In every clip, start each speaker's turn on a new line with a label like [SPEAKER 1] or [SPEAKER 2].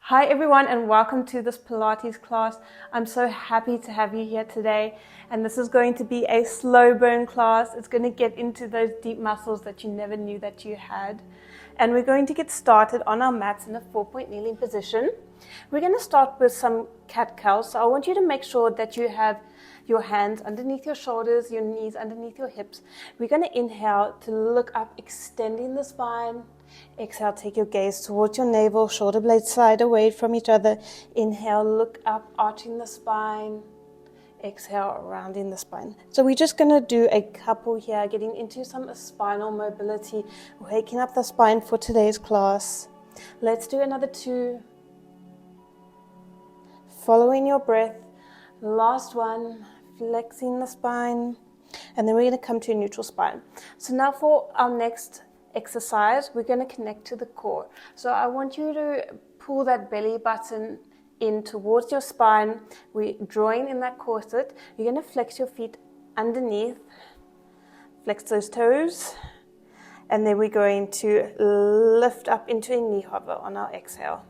[SPEAKER 1] Hi everyone and welcome to this Pilates class. I'm so happy to have you here today, and this is going to be a slow burn class. It's going to get into those deep muscles that you never knew that you had. And we're going to get started on our mats in a 4-point kneeling position. We're going to start with some cat-cows. So I want you to make sure that you have your hands underneath your shoulders, your knees underneath your hips. We're going to inhale to look up, extending the spine. Exhale, take your gaze towards your navel, shoulder blades slide away from each other. Inhale, look up, arching the spine. Exhale, rounding the spine. So we're just going to do a couple here, getting into some spinal mobility, waking up the spine for today's class. Let's do another 2. Following your breath. Last one, flexing the spine. And then we're going to come to a neutral spine. So now for our next exercise, we're going to connect to the core. So I want you to pull that belly button in towards your spine. We're drawing in that corset. You're going to flex your feet underneath, flex those toes, and then we're going to lift up into a knee hover on our exhale.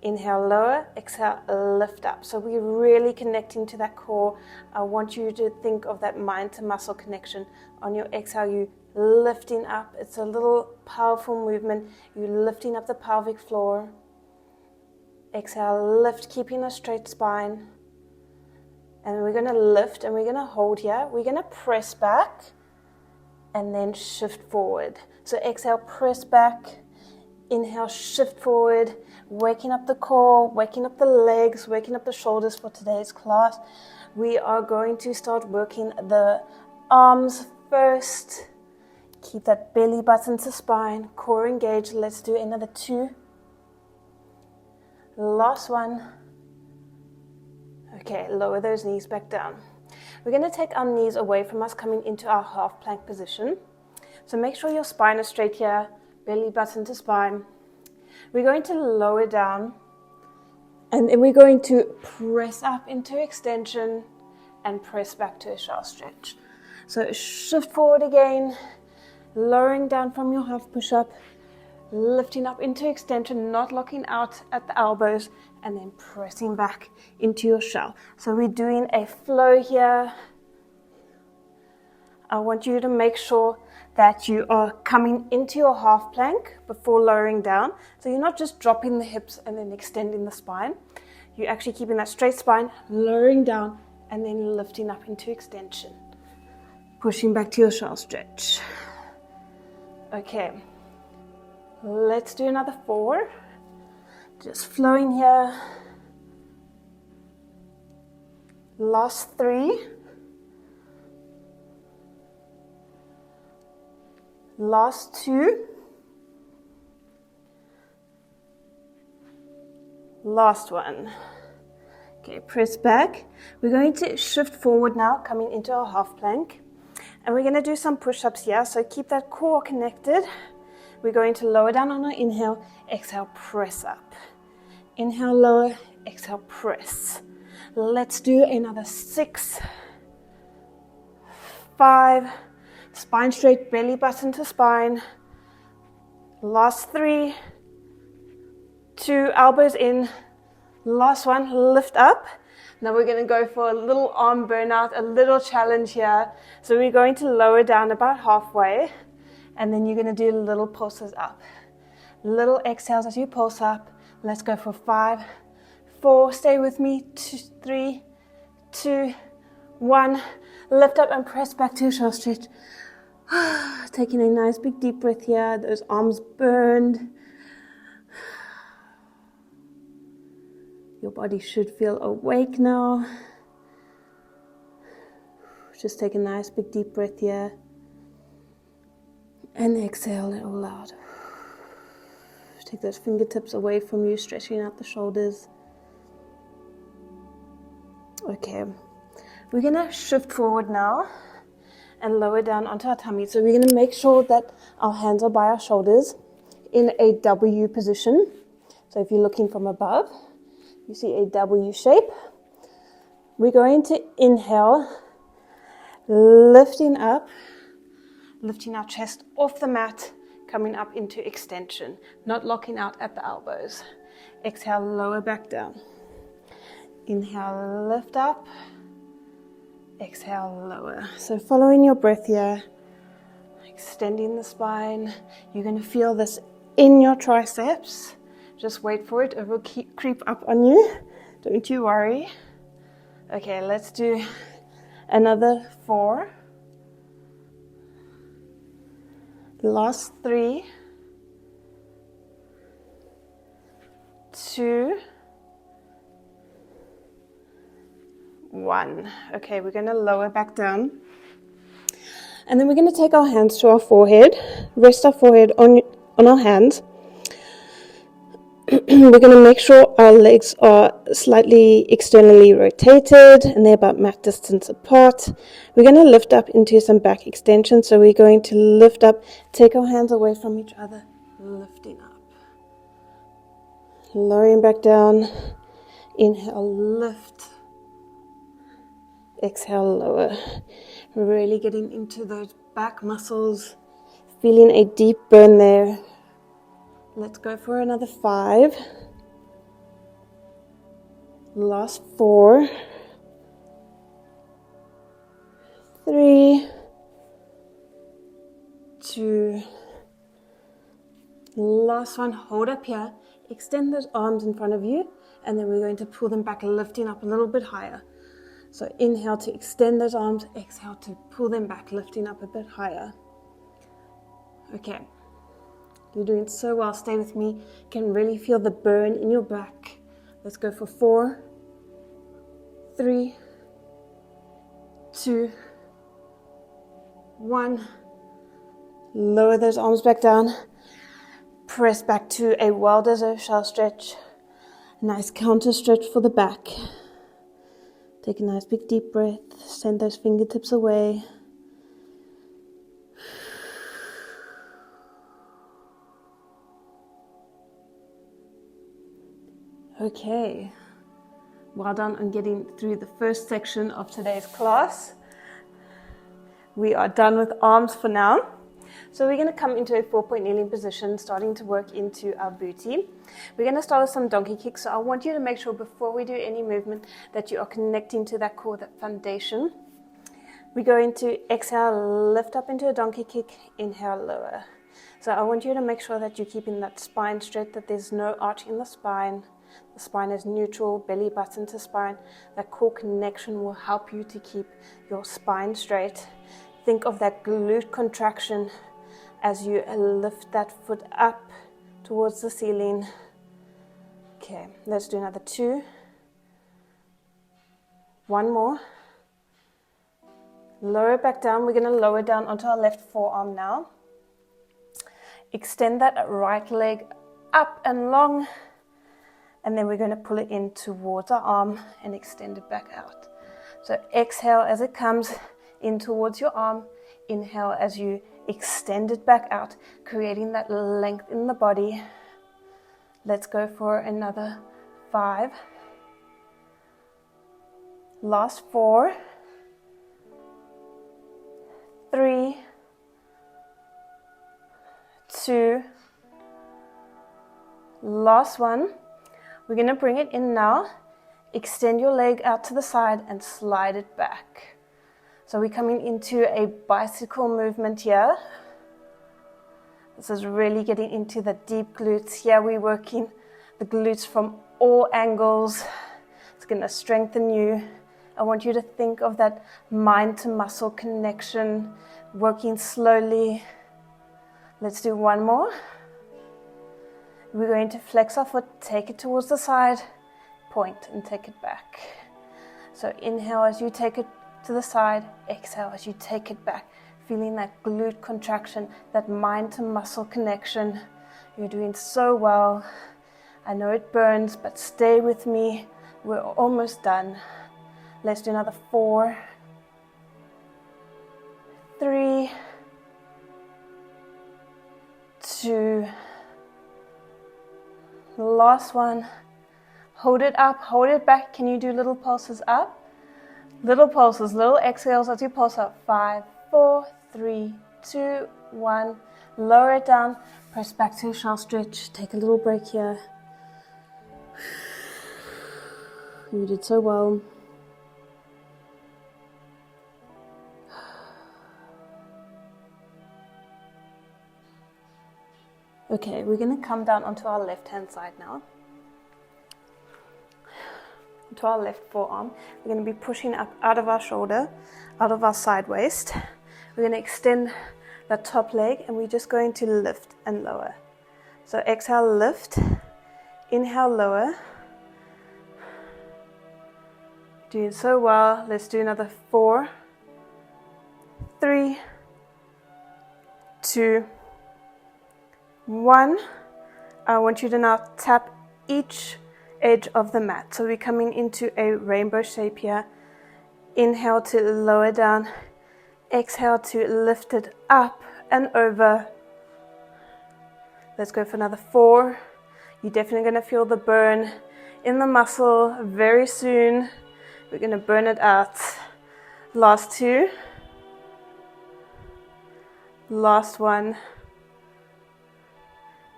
[SPEAKER 1] Inhale, lower, exhale, lift up. So we're really connecting to that core. I want you to think of that mind to muscle connection. On your exhale, you lifting up. It's a little powerful movement. You're lifting up the pelvic floor. Exhale, lift, keeping a straight spine. And we're going to lift and we're going to hold here. We're going to press back and then shift forward. So exhale, press back. Inhale, shift forward. Waking up the core, waking up the legs, waking up the shoulders for today's class. We are going to start working the arms first. Keep that belly button to spine, core engaged. Let's do another 2. Last one. Okay, lower those knees back down. We're going to take our knees away from us, coming into our half plank position. So make sure your spine is straight here, belly button to spine. We're going to lower down, and then we're going to press up into extension and press back to a shallow stretch. So shift forward again. Lowering down from your half push-up, lifting up into extension, not locking out at the elbows, and then pressing back into your shell. So we're doing a flow here. I want you to make sure that you are coming into your half plank before lowering down. So you're not just dropping the hips and then extending the spine. You're actually keeping that straight spine, lowering down, and then lifting up into extension. Pushing back to your shell stretch. Okay, let's do another 4. Just flowing here. Last 3. Last 2. Last one. Okay, press back. We're going to shift forward now, coming into our half plank. And we're going to do some push-ups here, so keep that core connected. We're going to lower down on our inhale, exhale, press up. Inhale, lower, exhale, press. Let's do another 6, 5, spine straight, belly button to spine. Last 3, 2, elbows in. Last one, lift up. Now we're going to go for a little arm burnout, a little challenge here. So we're going to lower down about halfway, and then you're going to do little pulses up. Little exhales as you pulse up. Let's go for 5, 4, stay with me, 2, 3, 2, 1. Lift up and press back to your shoulder stretch. Taking a nice big deep breath here. Those arms burned. Your body should feel awake now. Just take a nice big deep breath here. And exhale it all out. Take those fingertips away from you, stretching out the shoulders. Okay, we're going to shift forward now and lower down onto our tummy. So we're going to make sure that our hands are by our shoulders in a W position. So if you're looking from above, you see a W shape. We're going to inhale, lifting up, lifting our chest off the mat, coming up into extension, not locking out at the elbows. Exhale, lower back down. Inhale, lift up. Exhale, lower. So following your breath here, extending the spine. You're going to feel this in your triceps. Just wait for it. It will creep up on you. Don't you worry. Okay, let's do another 4. Last 3, 2, 1. Okay, we're going to lower back down. And then we're going to take our hands to our forehead, rest our forehead on our hands. We're going to make sure our legs are slightly externally rotated and they're about mat distance apart. We're going to lift up into some back extension. So we're going to lift up, take our hands away from each other, lifting up. Lowering back down. Inhale, lift. Exhale, lower. Really getting into those back muscles, feeling a deep burn there. Let's go for another 5. Last 4. 3. 2. Last one. Hold up here. Extend those arms in front of you. And then we're going to pull them back, lifting up a little bit higher. So inhale to extend those arms. Exhale to pull them back, lifting up a bit higher. Okay. You're doing so well. Stay with me. You can really feel the burn in your back. Let's go for 4, 3, 2, 1. Lower those arms back down. Press back to a well-deserved shell stretch. Nice counter stretch for the back. Take a nice big deep breath. Send those fingertips away. Okay, well done on getting through the first section of today's class. We are done with arms for now. So we're going to come into a 4-point kneeling position, starting to work into our booty. We're going to start with some donkey kicks. So I want you to make sure before we do any movement that you are connecting to that core, that foundation. We're going to exhale, lift up into a donkey kick, inhale, lower. So I want you to make sure that you're keeping that spine straight, that there's no arch in the spine. The spine is neutral, belly button to spine. That core connection will help you to keep your spine straight. Think of that glute contraction as you lift that foot up towards the ceiling. Okay, let's do another 2. 1 more. Lower it back down. We're going to lower down onto our left forearm now. Extend that right leg up and long. And then we're going to pull it in towards our arm and extend it back out. So exhale as it comes in towards your arm. Inhale as you extend it back out, creating that length in the body. Let's go for another 5. Last 4. 3. 2. Last 1. We're going to bring it in now. Extend your leg out to the side and slide it back. So we're coming into a bicycle movement here. This is really getting into the deep glutes. Here we're working the glutes from all angles. It's going to strengthen you. I want you to think of that mind to muscle connection, working slowly. Let's do 1 more. We're going to flex our foot, take it towards the side, point and take it back. So inhale as you take it to the side, exhale as you take it back, feeling that glute contraction, that mind to muscle connection. You're doing so well. I know it burns, but stay with me. We're almost done. Let's do another 4, 3, 2, last 1. Hold it up, hold it back. Can you do little pulses up? Little pulses, little exhales as you pulse up. 5, 4, 3, 2, 1. Lower it down, press back to a shell stretch. Take a little break here. You did so well. Okay, we're going to come down onto our left hand side now. To our left forearm. We're going to be pushing up out of our shoulder, out of our side waist. We're going to extend that top leg and we're just going to lift and lower. So exhale, lift, inhale, lower. Doing so well. Let's do another 4, 3, 2, 1. I want you to now tap each edge of the mat. So we're coming into a rainbow shape here. Inhale to lower down. Exhale to lift it up and over. Let's go for another 4. You're definitely going to feel the burn in the muscle very soon. We're going to burn it out. Last 2. Last 1.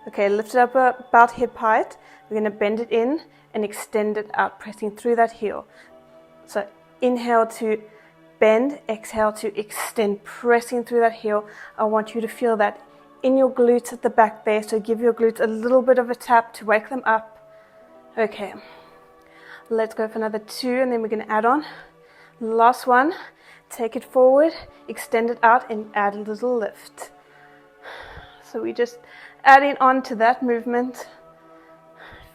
[SPEAKER 1] Okay, lift it up about hip height. We're going to bend it in and extend it out, pressing through that heel. So inhale to bend, exhale to extend, pressing through that heel. I want you to feel that in your glutes at the back there. So give your glutes a little bit of a tap to wake them up. Okay, let's go for another 2 and then we're going to add on. Last 1, take it forward, extend it out and add a little lift. So we just adding on to that movement.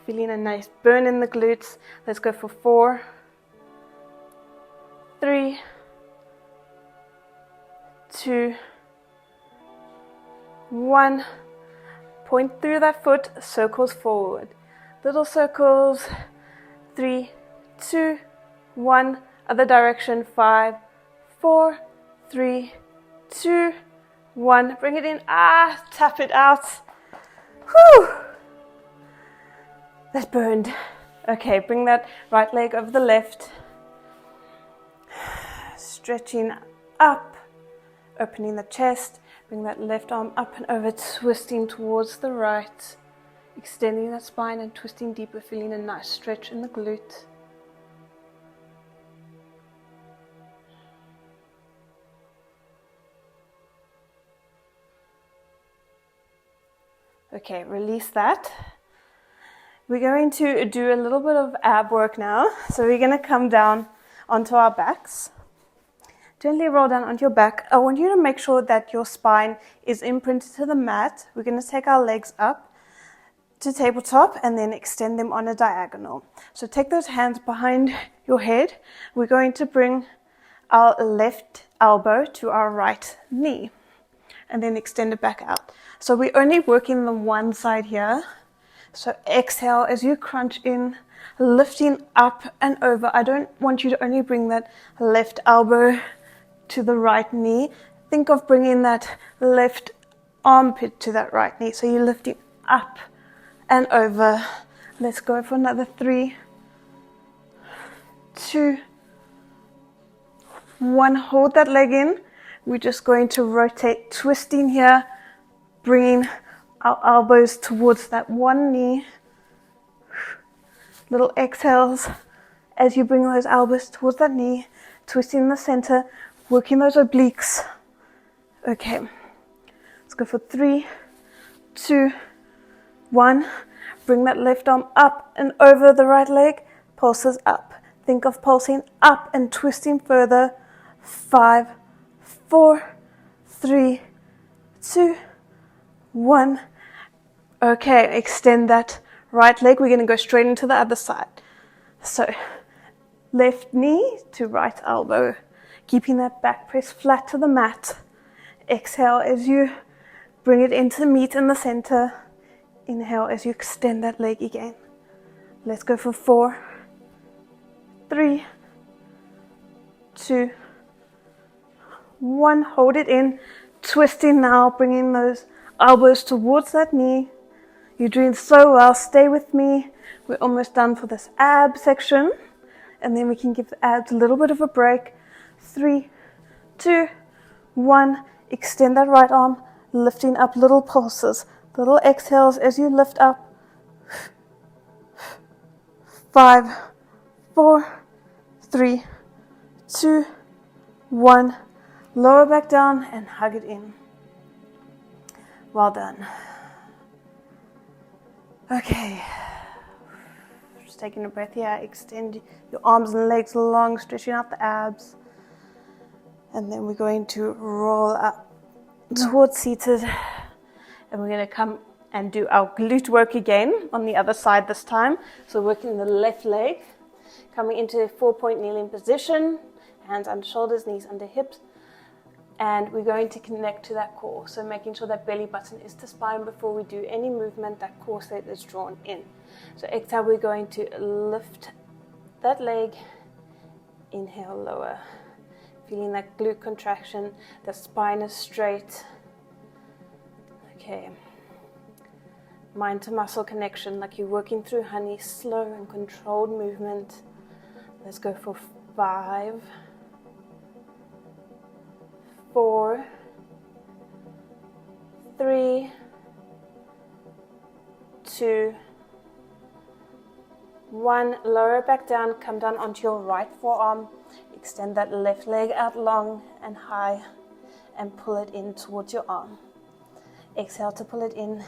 [SPEAKER 1] Feeling a nice burn in the glutes. Let's go for 4, 3, 2, 1. Point through that foot, circles forward. Little circles. 3, 2, 1. Other direction. 5, 4, 3, 2, 1. Bring it in. Tap it out. Whew. That burned. Okay, bring that right leg over the left. Stretching up, opening the chest. Bring that left arm up and over, twisting towards the right. Extending that spine and twisting deeper, feeling a nice stretch in the glute. Okay, release that. We're going to do a little bit of ab work now. So we're going to come down onto our backs. Gently roll down onto your back. I want you to make sure that your spine is imprinted to the mat. We're going to take our legs up to tabletop and then extend them on a diagonal. So take those hands behind your head. We're going to bring our left elbow to our right knee and then extend it back out. So we're only working the one side here. So exhale as you crunch in, lifting up and over. I don't want you to only bring that left elbow to the right knee. Think of bringing that left armpit to that right knee. So you're lifting up and over. Let's go for another 3, 2, 1. Hold that leg in. We're just going to rotate, twisting here, bringing our elbows towards that one knee. Little exhales as you bring those elbows towards that knee, twisting in the center, working those obliques. Okay, let's go for 3, 2, 1. Bring that left arm up and over the right leg, pulses up. Think of pulsing up and twisting further. 5, 4, 3, 2, 1. Okay, extend that right leg. We're going to go straight into the other side. So, left knee to right elbow. Keeping that back press flat to the mat. Exhale as you bring it into meet in the center. Inhale as you extend that leg again. Let's go for 4, 3, 2, 1. Hold it in. Twisting now, bringing those elbows towards that knee. You're doing so well. Stay with me. We're almost done for this ab section. And then we can give the abs a little bit of a break. 3, 2, 1. Extend that right arm, lifting up little pulses. Little exhales as you lift up. 5, 4, 3, 2, 1. Lower back down and hug it in. Well done. Okay. Just taking a breath here. Extend your arms and legs long, stretching out the abs. And then we're going to roll up towards seated. And we're going to come and do our glute work again on the other side this time. So working the left leg. Coming into a 4-point kneeling position. Hands under shoulders, knees under hips. And we're going to connect to that core. So making sure that belly button is to spine before we do any movement, that core set is drawn in. So exhale, we're going to lift that leg. Inhale, lower. Feeling that glute contraction, the spine is straight. Okay. Mind to muscle connection, like you're working through honey, slow and controlled movement. Let's go for 5, 4, 3, 2, 1. Lower it back down, come down onto your right forearm. Extend that left leg out long and high and pull it in towards your arm. Exhale to pull it in.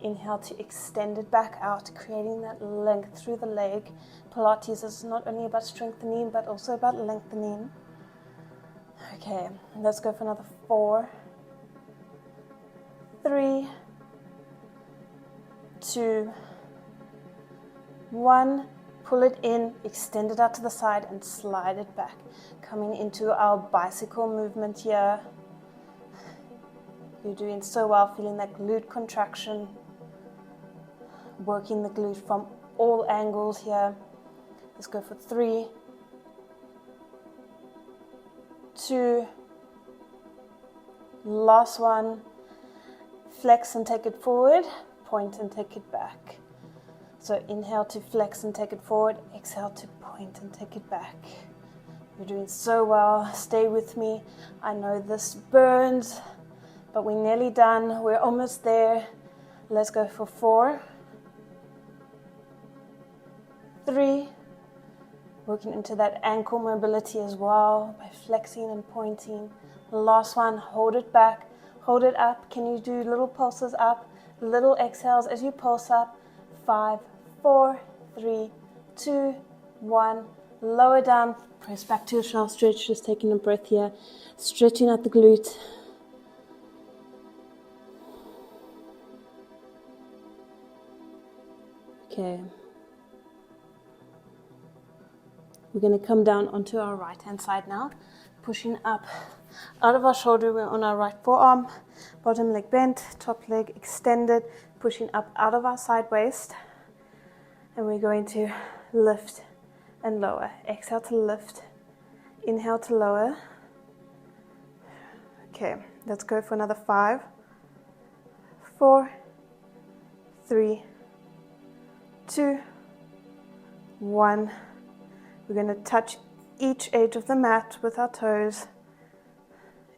[SPEAKER 1] Inhale to extend it back out, creating that length through the leg. Pilates is not only about strengthening, but also about lengthening. Okay, let's go for another 4, 3, 2, 1. Pull it in, extend it out to the side and slide it back. Coming into our bicycle movement here. You're doing so well, feeling that glute contraction. Working the glute from all angles here. Let's go for 3, 2, last one. Flex and take it forward, point and take it back. So inhale to flex and take it forward, exhale to point and take it back. You're doing so well, stay with me. I know this burns, but we're nearly done, we're almost there. Let's go for 4, 3, working into that ankle mobility as well by flexing and pointing. Last one, hold it back, hold it up. Can you do little pulses up, little exhales as you pulse up? 5, 4, 3, 2, 1. Lower down, press back to your shelf stretch, just taking a breath here, stretching out the glute. Okay. We're going to come down onto our right hand side now, pushing up out of our shoulder. We're on our right forearm, bottom leg bent, top leg extended, pushing up out of our side waist. And we're going to lift and lower. Exhale to lift, inhale to lower. Okay, let's go for another 5, 4, 3, 2, 1. We're going to touch each edge of the mat with our toes.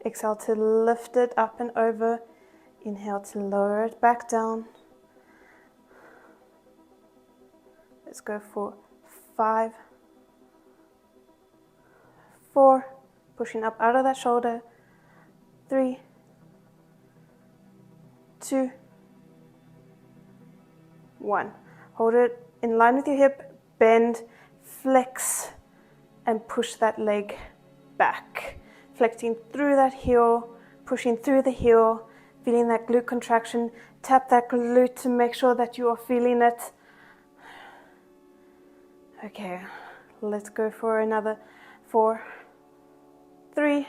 [SPEAKER 1] Exhale to lift it up and over. Inhale to lower it back down. Let's go for 5, 4, pushing up out of that shoulder. 3, 2, 1. Hold it in line with your hip, bend, flex, and push that leg back. Flexing through that heel, pushing through the heel, feeling that glute contraction. Tap that glute to make sure that you are feeling it. Okay, let's go for another 4, 3,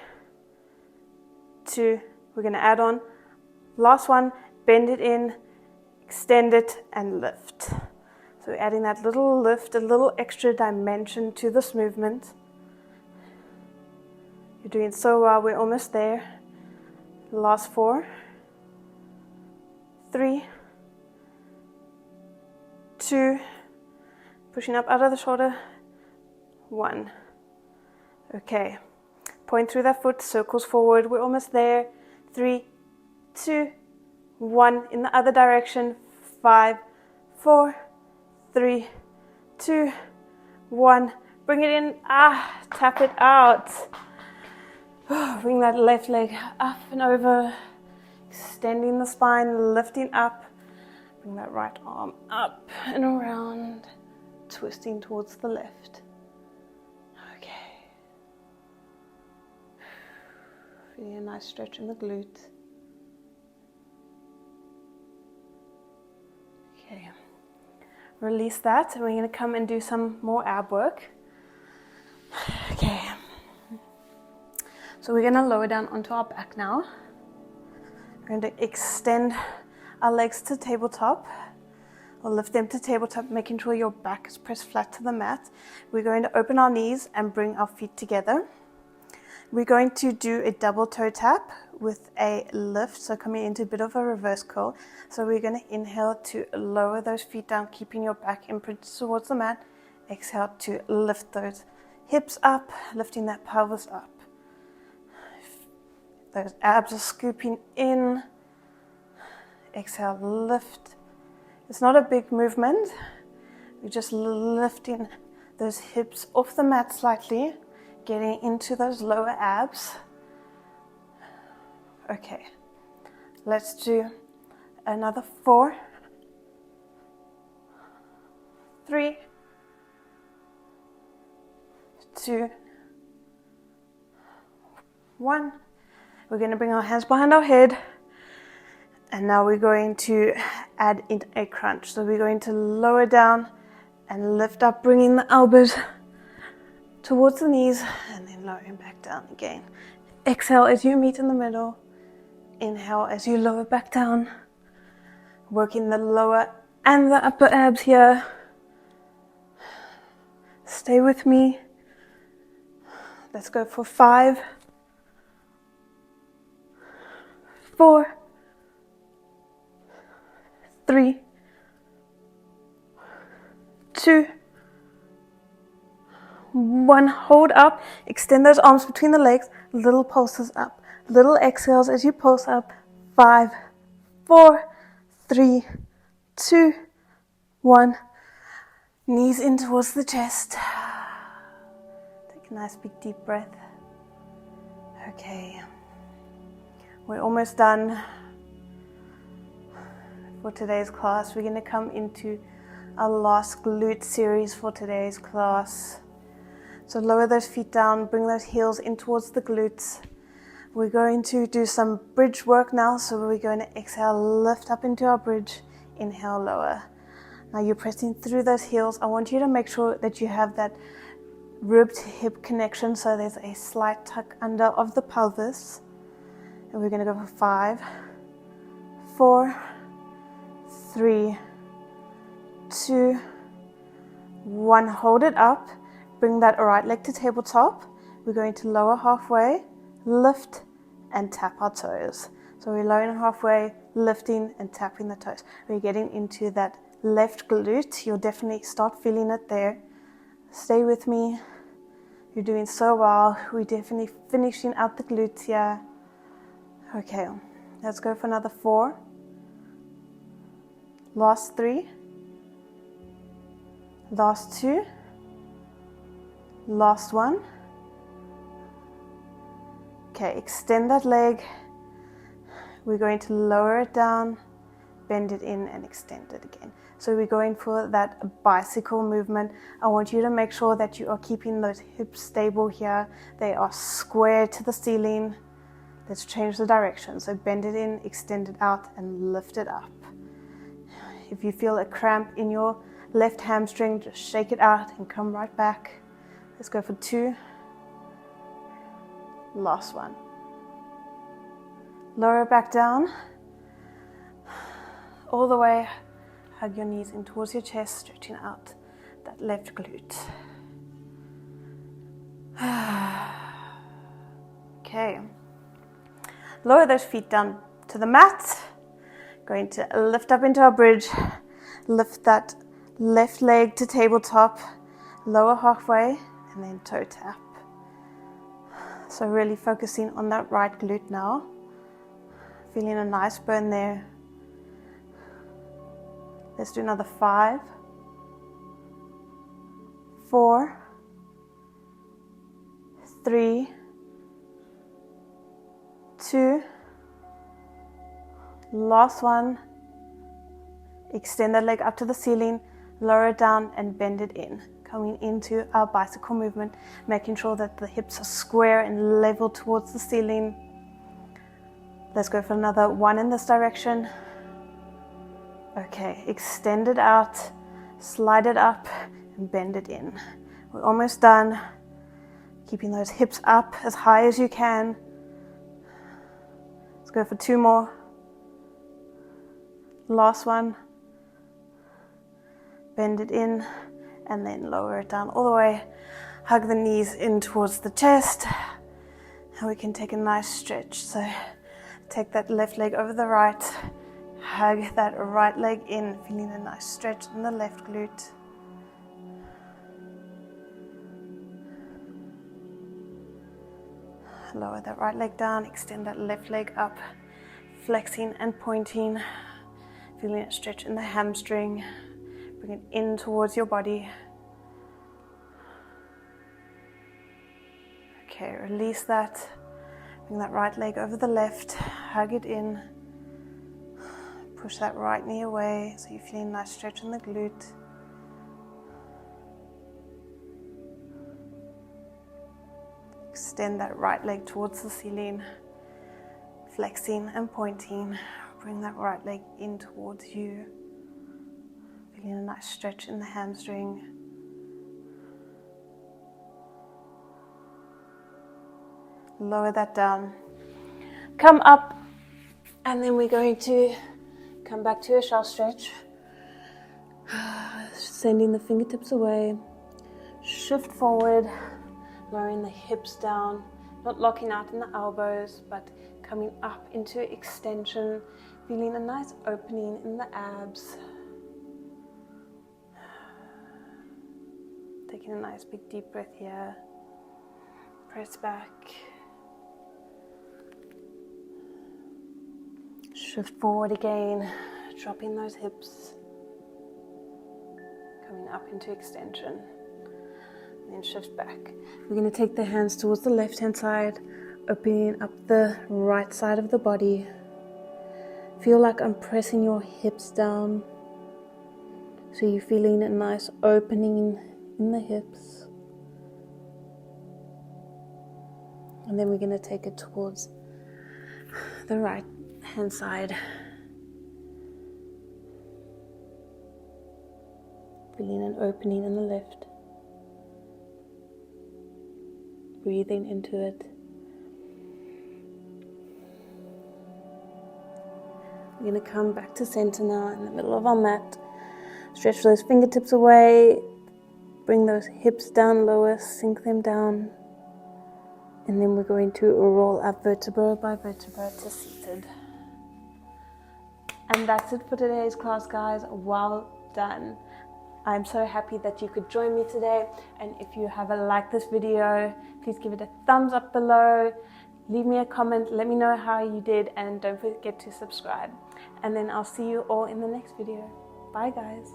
[SPEAKER 1] 2. We're going to add on. Last one, bend it in, extend it, and lift. So we're adding that little lift, a little extra dimension to this movement. You're doing so well, we're almost there. Last 4, 3, 2, pushing up out of the shoulder, 1. Okay, point through that foot, circles forward, we're almost there. 3, 2, 1, in the other direction, 5, 4, 3, 2, 1. Bring it in, tap it out. Bring that left leg up and over, extending the spine, lifting up. Bring that right arm up and around, twisting towards the left. Okay. Feeling a nice stretch in the glutes. Okay. Release that, and we're going to come and do some more ab work. Okay. So we're going to lower down onto our back now. We're going to extend our legs to tabletop, or lift them to tabletop, making sure your back is pressed flat to the mat. We're going to open our knees and bring our feet together. We're going to do a double toe tap with a lift, so coming into a bit of a reverse curl. So we're going to inhale to lower those feet down, keeping your back imprinted towards the mat. Exhale to lift those hips up, lifting that pelvis up. Those abs are scooping in. Exhale, lift. It's not a big movement. We're just lifting those hips off the mat slightly, getting into those lower abs. Okay, let's do another 4, 3, 2, 1. We're going to bring our hands behind our head, and now we're going to add in a crunch. So we're going to lower down and lift up, bringing the elbows towards the knees, and then lowering back down again. Exhale as you meet in the middle. Inhale as you lower back down. Working the lower and the upper abs here. Stay with me. Let's go for 5, 4, 3, 2, 1. Hold up. Extend those arms between the legs. Little pulses up. Little exhales as you pulse up. 5, 4, 3, 2, 1. Knees in towards the chest. Take a nice big deep breath. Okay. We're almost done for today's class. We're going to come into our last glute series for today's class. So lower those feet down, bring those heels in towards the glutes. We're going to do some bridge work now. So we're going to exhale, lift up into our bridge, inhale, lower. Now you're pressing through those heels. I want you to make sure that you have that rib to hip connection. So there's a slight tuck under of the pelvis. And we're going to go for 5, 4, 3, 2, 1. Hold it up. Bring that right leg to tabletop. We're going to lower halfway, lift, and tap our toes. So we're lowering halfway, lifting, and tapping the toes. We're getting into that left glute. You'll definitely start feeling it there. Stay with me. You're doing so well. We're definitely finishing out the glutes here. Okay, let's go for another 4. Last 3. Last 2. Last 1. Okay, extend that leg. We're going to lower it down, bend it in, and extend it again. So we're going for that bicycle movement. I want you to make sure that you are keeping those hips stable here. They are square to the ceiling. Let's change the direction. So bend it in, extend it out, and lift it up. If you feel a cramp in your left hamstring, just shake it out and come right back. Let's go for 2. Last 1. Lower it back down. All the way. Hug your knees in towards your chest, stretching out that left glute. Okay. Lower those feet down to the mat. Going to lift up into our bridge. Lift that left leg to tabletop. Lower halfway and then toe tap. So really focusing on that right glute now. Feeling a nice burn there. Let's do another 5, 4, 3, 2, last one. Extend that leg up to the ceiling, lower it down and bend it in. Coming into our bicycle movement, making sure that the hips are square and level towards the ceiling. Let's go for another one in this direction. Okay, extend it out, slide it up and bend it in. We're almost done. Keeping those hips up as high as you can. Let's go for 2 more. Last one. Bend it in and then lower it down all the way. Hug the knees in towards the chest. And we can take a nice stretch. So take that left leg over the right. Hug that right leg in, feeling a nice stretch in the left glute. Lower that right leg down, extend that left leg up, flexing and pointing, feeling a stretch in the hamstring. Bring it in towards your body. Okay, release that. Bring that right leg over the left, hug it in. Push that right knee away so you're feeling a nice stretch in the glute. Extend that right leg towards the ceiling, flexing and pointing. Bring that right leg in towards you. Feeling a nice stretch in the hamstring. Lower that down. Come up, and then we're going to come back to a shelf stretch. Sending the fingertips away. Shift forward, lowering the hips down, not locking out in the elbows, but coming up into extension, feeling a nice opening in the abs. Taking a nice big deep breath here. Press back. Shift forward again, dropping those hips. Coming up into extension. And then shift back. We're going to take the hands towards the left hand side, opening up the right side of the body. Feel like I'm pressing your hips down. So you're feeling a nice opening in the hips. And then we're going to take it towards the right hand side. Feeling an opening in the left. Breathing into it. We're going to come back to center now in the middle of our mat. Stretch those fingertips away. Bring those hips down lower, sink them down. And then we're going to roll up vertebra by vertebra to seated. And that's it for today's class, guys. Well done. I'm so happy that you could join me today. And if you have liked this video, please give it a thumbs up below. Leave me a comment. Let me know how you did. And don't forget to subscribe. And then I'll see you all in the next video. Bye, guys.